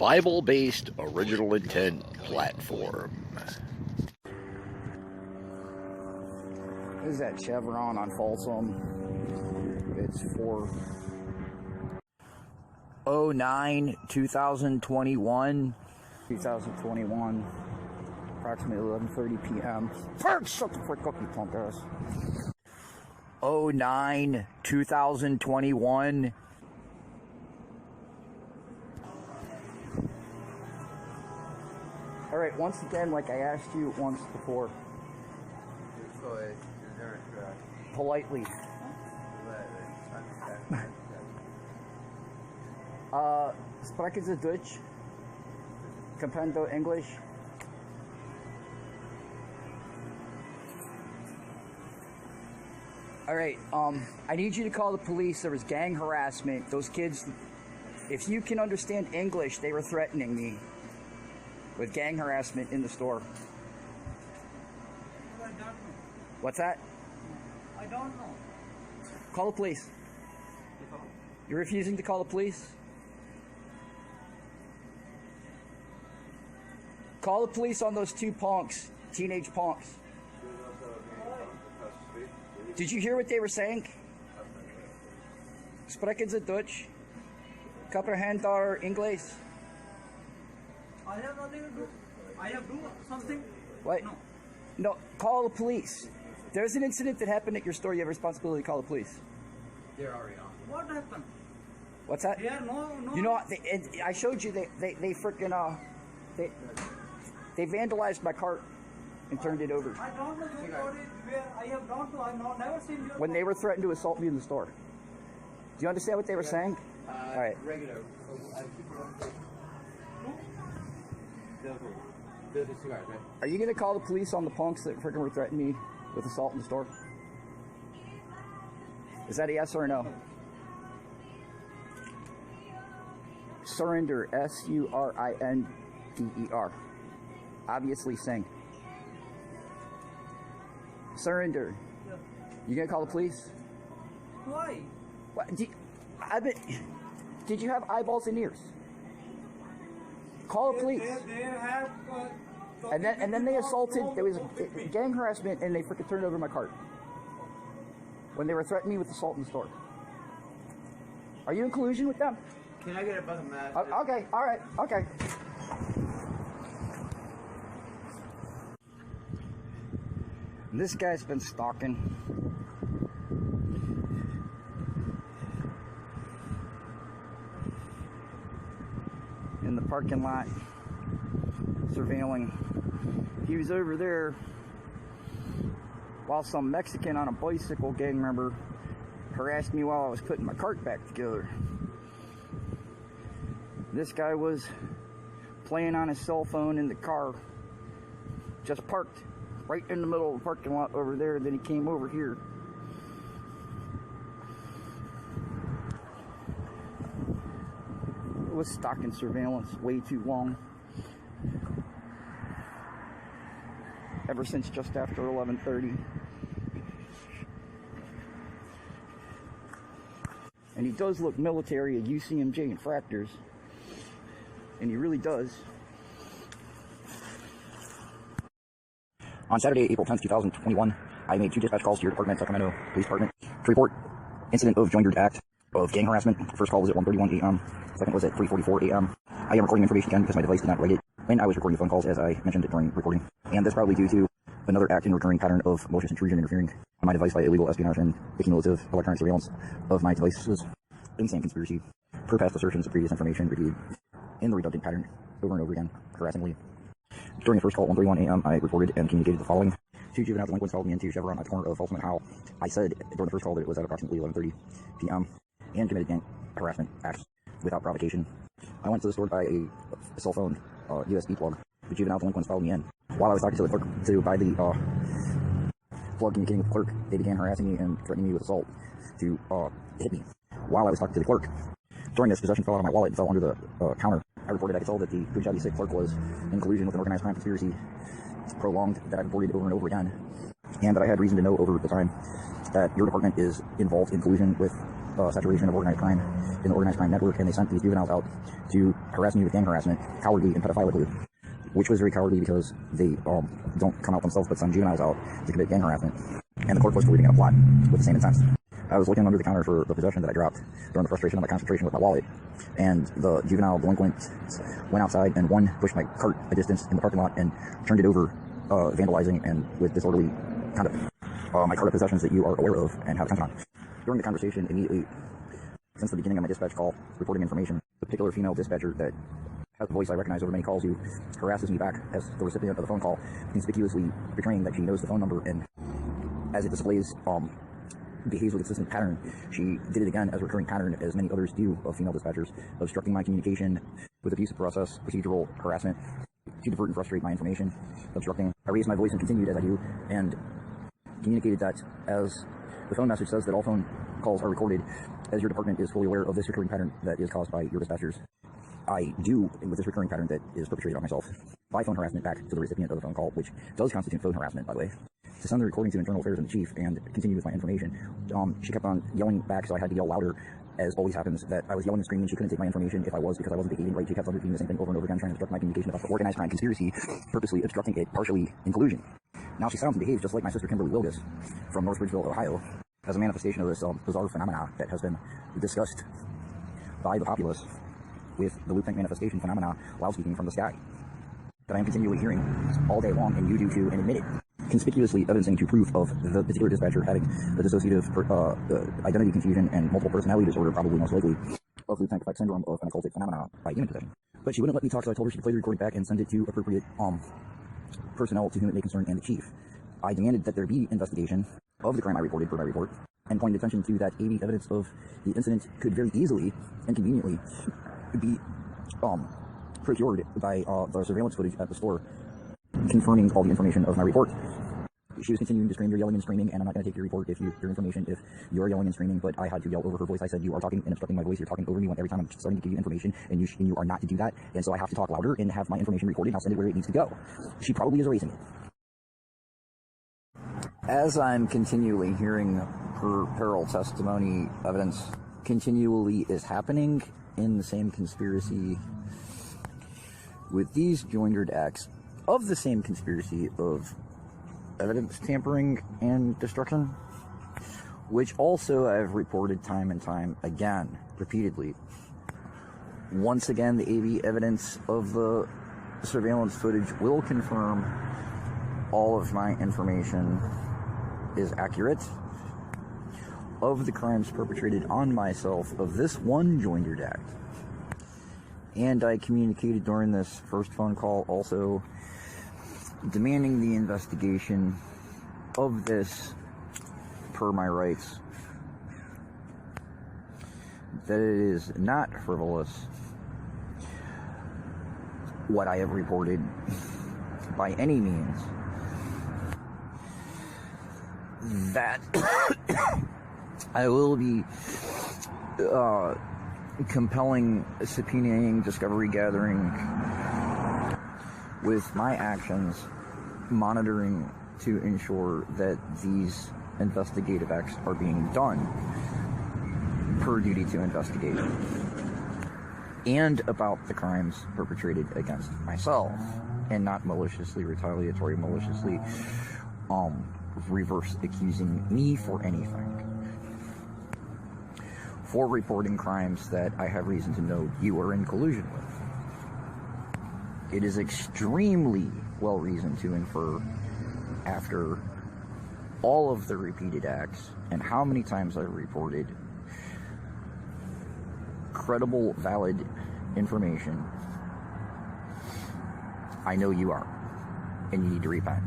Bible-based original intent platform. This is that Chevron on Folsom. It's 4/09/2021, approximately 11:30 p.m. Shut the frick up, you punk ass. 09/2021. All right, once again, like I asked you once before. Politely. Sprechen Sie Deutsch? Comprendo English? All right, I need you to call the police. There was gang harassment. Those kids, if you can understand English, they were threatening me with gang harassment in the store. I don't know. What's that? I don't know. Call the police. You're refusing to call the police? Call the police on those two punks, teenage punks. Did you hear what they were saying? Sprechen Sie Deutsch? Comprehender English? I have nothing to do. I have do something. What? No. No, call the police. There's an incident that happened at your store. You have a responsibility to call the police. They're already on. What happened? What's that? Yeah, no. You know what? I showed you. They freaking they vandalized my cart and turned it over. I don't know where I have gone to. I've never seen you. When they were threatened to assault me in the store. Do you understand what they were saying? All right. Regular. There's a cigarette, right? Are you gonna call the police on the punks that freaking were threatening me with assault in the store? Is that a yes or a no? Surrender, S-U-R-I-N-D-E-R. Obviously sing. Surrender. Yeah. You gonna call the police? Why? What? Did you have eyeballs and ears? Call the police. They have. And then they assaulted. There was gang harassment, and they freaking turned over my cart when they were threatening me with assault in the store. Are you in collusion with them? Can I get a bucket mask? Okay, all right, okay. This guy's been stalking. In the parking lot, surveilling. He was over there while some Mexican on a bicycle, gang member, harassed me while I was putting my cart back together. This guy was playing on his cell phone in the car, just parked right in the middle of the parking lot over there, and then he came over here. It was stalking surveillance way too long. Ever since just after 11:30. And he does look military, a UCMJ and fractors. And he really does. On Saturday, April 10th, 2021, I made 2 dispatch calls to your department, Sacramento Police Department, to report incident of joint act of gang harassment. First call was at 1:31 a.m. Second was at 3:44 a.m. I am recording information again because my device did not write it when I was recording the phone calls, as I mentioned during recording. And that's probably due to another act and recurring pattern of malicious intrusion interfering on my device by illegal espionage and cumulative electronic surveillance of my devices. Insane conspiracy. Per past assertions of previous information repeated in the redundant pattern over and over again, harassingly. During the first call at 1:31 a.m., I reported and communicated the following. 2 juvenile delinquents followed me into Chevron at the corner of Folsom and Howell. I said during the first call that it was at approximately 11:30 p.m. and committed gang harassment acts without provocation. I went to the store to buy a cell phone USB plug. The juvenile delinquents followed me in. While I was talking to the clerk to buy the plug, communicating with the clerk, they began harassing me and threatening me with assault to hit me. While I was talking to the clerk, during this, possession fell out of my wallet and fell under the counter. I reported I could tell that the Punjabi Sikh clerk was in collusion with an organized crime conspiracy prolonged that I reported over and over again, and that I had reason to know over the time that your department is involved in collusion with saturation of organized crime in the organized crime network, and they sent these juveniles out to harass me with gang harassment, cowardly and pedophilically, which was very cowardly because they don't come out themselves but send juveniles out to commit gang harassment. And the court was believing in a plot with the same intent. I was looking under the counter for the possession that I dropped during the frustration of my concentration with my wallet, and the juvenile delinquent went outside, and one pushed my cart a distance in the parking lot and turned it over, vandalizing and with disorderly conduct. My cart of possessions that you are aware of and have attention on. During the conversation, immediately since the beginning of my dispatch call reporting information, the particular female dispatcher that has a voice I recognize over many calls who harasses me back as the recipient of the phone call, conspicuously betraying that she knows the phone number, and as it displays behaves with a consistent pattern, she did it again as a recurring pattern, as many others do, of female dispatchers, obstructing my communication with abusive process, procedural harassment, to divert and frustrate my information, obstructing. I raised my voice and continued as I do, and communicated that as the phone message says that all phone calls are recorded, as your department is fully aware of this recurring pattern that is caused by your dispatchers. I do, with this recurring pattern that is perpetrated on myself, by phone harassment back to the recipient of the phone call, which does constitute phone harassment, by the way, to send the recording to Internal Affairs and the Chief and continue with my information. She kept on yelling back, so I had to yell louder, as always happens, that I was yelling and screaming. She couldn't take my information if I was, because I wasn't behaving right. She kept on repeating the same thing over and over again, trying to obstruct my communication about the organized crime conspiracy, purposely obstructing it, partially in collusion. Now she sounds and behaves just like my sister Kimberly Wilgus from North Bridgeville, Ohio, as a manifestation of this bizarre phenomena that has been discussed by the populace with the loop tank manifestation phenomena while speaking from the sky, that I am continually hearing all day long, and you do too, and admit it, conspicuously evidencing to proof of the particular dispatcher having the dissociative identity confusion and multiple personality disorder, probably most likely, of loop tank effect syndrome of an occultic phenomena by demon possession. But she wouldn't let me talk, so I told her she could play the recording back and send it to appropriate personnel to whom it may concern and the chief. I demanded that there be investigation of the crime I reported per my report, and pointed attention to that AV evidence of the incident could very easily and conveniently be procured by the surveillance footage at the store, confirming all the information of my report. She was continuing to scream, "You're yelling and screaming, and I'm not going to take your report your information if you're yelling and screaming." But I had to yell over her voice. I said, "You are talking and obstructing my voice. You're talking over me every time I'm starting to give you information, and you are not to do that. And so I have to talk louder and have my information recorded, and I'll send it where it needs to go." She probably is erasing it. As I'm continually hearing her peril testimony, evidence continually is happening in the same conspiracy with these joined acts of the same conspiracy of evidence tampering and destruction, which also I've reported time and time again, repeatedly. Once again, the AV evidence of the surveillance footage will confirm all of my information is accurate of the crimes perpetrated on myself of this one joined act. And I communicated during this first phone call also demanding the investigation of this per my rights, that it is not frivolous what I have reported by any means, that I will be compelling, subpoenaing, discovery gathering with my actions, monitoring to ensure that these investigative acts are being done per duty to investigate, and about the crimes perpetrated against myself, and not maliciously retaliatory, maliciously reverse accusing me for anything, for reporting crimes that I have reason to know you are in collusion with. It is extremely well reasoned to infer, after all of the repeated acts and how many times I've reported credible, valid information, I know you are, and you need to repent.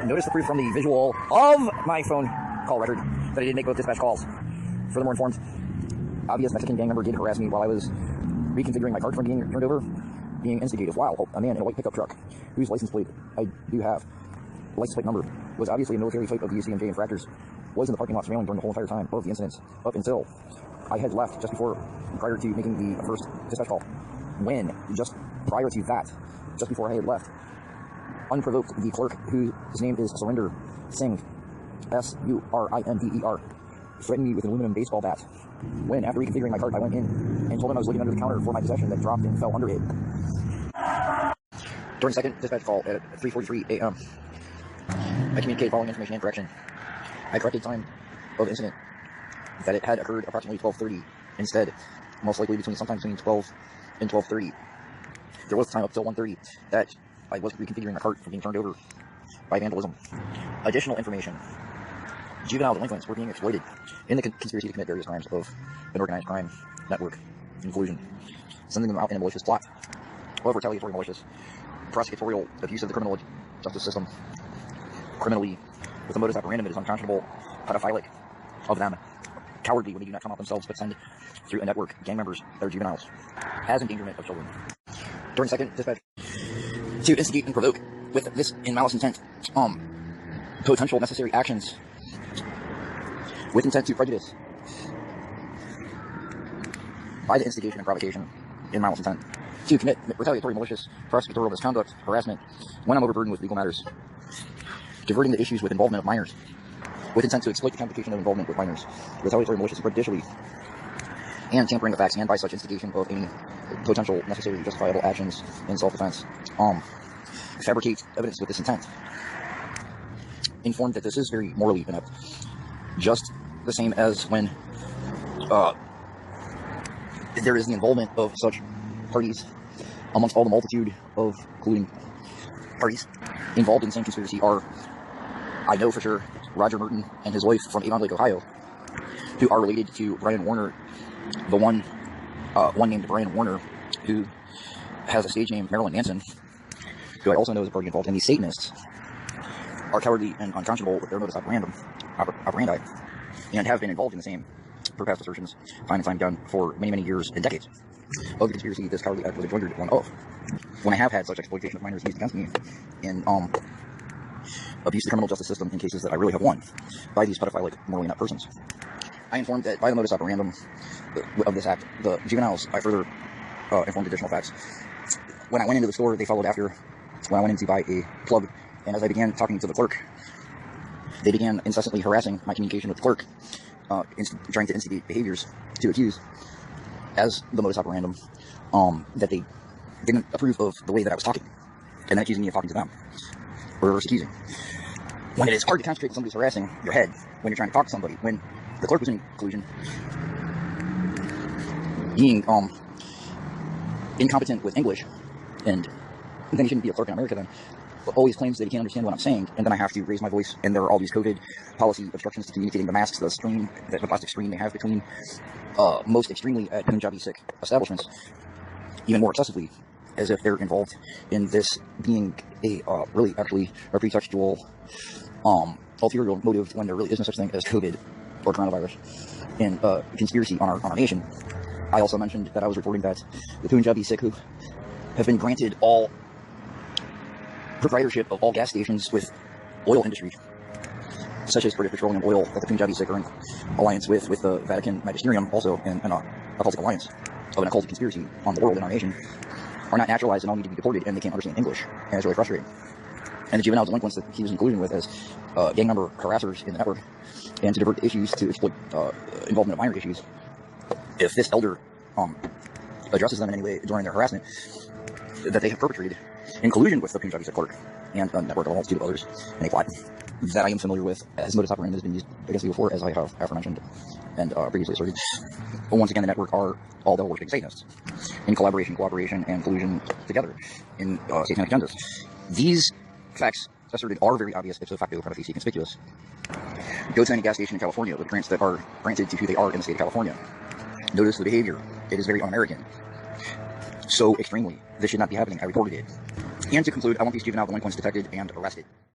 Notice the proof from the visual of my phone call record that I did make both dispatch calls. Furthermore informed, obvious Mexican gang member did harass me while I was reconfiguring my cart from being turned over, being instigated, while a man in a white pickup truck, whose license plate I do have, license plate number, was obviously a military type of the GngHrssmntJvnls infractors, was in the parking lot surveilling during the whole entire time of the incidents, up until I had left just prior to making the first dispatch call. When, just prior to that, just before I had left, unprovoked, the clerk, whose name is Surinder Singh, Surinder, threatened me with an aluminum baseball bat when, after reconfiguring my cart, I went in and told him I was looking under the counter for my possession that dropped and fell under it. During second dispatch call at 3:43 a.m., I communicated following information and correction. I corrected time of incident that it had occurred approximately 12:30 instead, most likely sometime between 12 and 12:30. There was time up till 1:30 that I was reconfiguring my cart from being turned over by vandalism. Additional information. Juvenile delinquents were being exploited in the conspiracy to commit various crimes of an organized crime network in collusion, sending them out in a malicious plot of retaliatory malicious prosecutorial abuse of the criminal justice system, criminally, with a modus operandi that is unconscionable, pedophilic of them, cowardly when they do not come out themselves but send through a network gang members that are juveniles, as endangerment of children. During second dispatch, to instigate and provoke with this in malice intent, potential necessary actions with intent to prejudice by the instigation and provocation in malice intent to commit retaliatory malicious prosecutorial misconduct, harassment when I'm overburdened with legal matters, diverting the issues with involvement of minors with intent to exploit the complication of involvement with minors, retaliatory malicious and prejudicially, and tampering the facts, and by such instigation of any potential necessary justifiable actions in self-defense, fabricate evidence with this intent. Informed that this is very morally inept, just the same as when there is the involvement of such parties amongst all the multitude of colluding parties involved in the same conspiracy are, I know for sure, Roger Merton and his wife from Avon Lake, Ohio, who are related to Brian Warner, the one named Brian Warner, who has a stage name Marilyn Manson, who I also know is a party involved. And these Satanists are cowardly and unconscionable with their modus operandi, and have been involved in the same past assertions, time and time again, for many, many years and decades of the conspiracy this cowardly act was a joined one of. When I have had such exploitation of minors used against me in abuse of the criminal justice system in cases that I really have won by these pedophilic, morally inept persons, I informed that by the modus operandi of this act, the juveniles, I further informed additional facts. When I went into the store, they followed after. When I went in to buy a plug, and as I began talking to the clerk, they began incessantly harassing my communication with the clerk, trying to instigate behaviors to accuse as the modus operandi that they didn't approve of the way that I was talking, and then accusing me of talking to them, or reverse accusing. When it is hard to concentrate when somebody's harassing your head when you're trying to talk to somebody, when the clerk was in collusion, being incompetent with English, and then he shouldn't be a clerk in America then, but always claims that he can't understand what I'm saying, and then I have to raise my voice, and there are all these COVID policy obstructions to communicating, the masks, the plastic screen they have between, most extremely at Punjabi Sikh establishments, even more excessively, as if they're involved in this being a really actually a pretextual ulterior motive, when there really is no such thing as COVID or coronavirus and conspiracy on our nation. I also mentioned that I was reporting that the Punjabi Sikh who have been granted all proprietorship of all gas stations with oil industry, such as British Petroleum Oil, that the Punjabi Sikh are in alliance with the Vatican Magisterium, also in an occultic alliance of an occultic conspiracy on the world and our nation, are not naturalized and all need to be deported, and they can't understand English, and it's really frustrating. And the juvenile delinquents that he was in collusion with as gang member harassers in the network, and to divert the issues to exploit involvement of minor issues, if this elder addresses them in any way during their harassment that they have perpetrated in collusion with the Punjabi Sikh clerk and a network of a multitude of others in a plot that I am familiar with, as modus operandi has been used against me before, as I have aforementioned and previously asserted. But once again, the network are all devil worshipping Satanists in collaboration, cooperation, and collusion together in satanic agendas. These facts asserted are very obvious, ipso facto, prima facie conspicuous. Go to any gas station in California with grants that are granted to who they are in the state of California. Notice the behavior. It is very un-American. So extremely. This should not be happening. I reported it. And to conclude, I want these juvenile delinquents detected and arrested.